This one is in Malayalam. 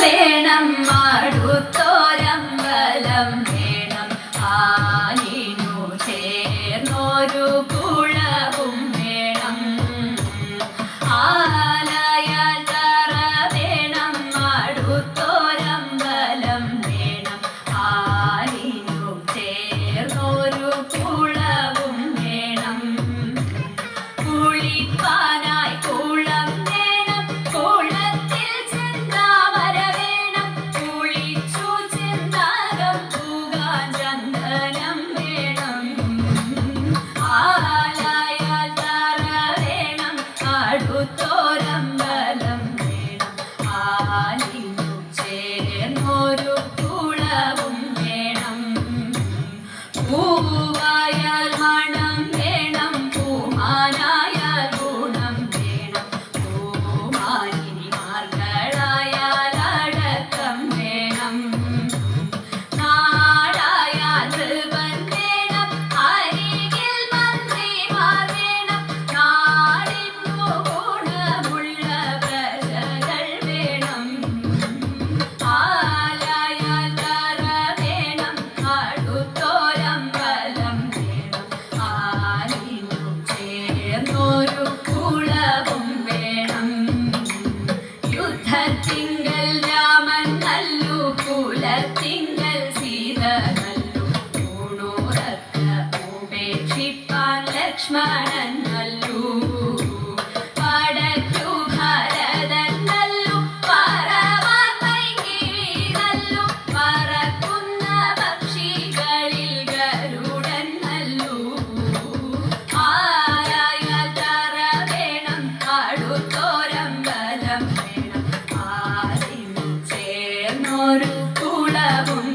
വേണം അടുത്തോരമ്പലം വേണം ആനിനു ചേർന്നൊരു കുളവും വേണം ആലയാൽ തറ വേണം അടുത്തോരമ്പലം വേണം ആനിനു ചേർന്നൊരു കുളവും വേണം കുളിപ്പാനായി കുളം വേണം കുളത്തിൽ ചെന്താമര വേണം കുളിച്ചു ചെന്താകം തൂകാൻ ചന്ദനം വേണം ആലയാൽ തറ വേണം അടുത്തോരമ്പലം വേണം ആലിനു ചേർന്നൊരു കുളവും വേണം പൂവായാൽ മണം വേണം പൂമാനായാൽ ഗുണം വേണം പൂമാനിമാർകളായാൽ അടക്കം വേണം നാടായാൽ നൃപൻ വേണം അരികിൽ മന്ത്രിമാർ വേണം നാടിനു ഗുണമുള്ള പ്രജകൾ വേണം ആലയാൽ തറ വേണം അടുത്തോരമ്പലം വേണം ആലിനു ചേർന്നൊരു കുളവും വേണം യുദ്ധത്തിങ്കൽ രാമൻ നല്ലു കുലത്തിങ്കൽ സീത നല്ലു ഊണുറക്ക ഉപേക്ഷിപ്പാൻ ലക്ഷ്മണൻ നല്ലു പടയ്ക്കു ഭരതൻ നല്ലു പറവാൻ മൈഥിലി നല്ലു പറക്കുന്ന പക്ഷികളിൽ ഗരുഡൻ നല്ലു ആലയാൽ തറ വേണം അടുത്തോരമ്പലം വേണം ആലിനു ചേർന്നൊരു കുളവും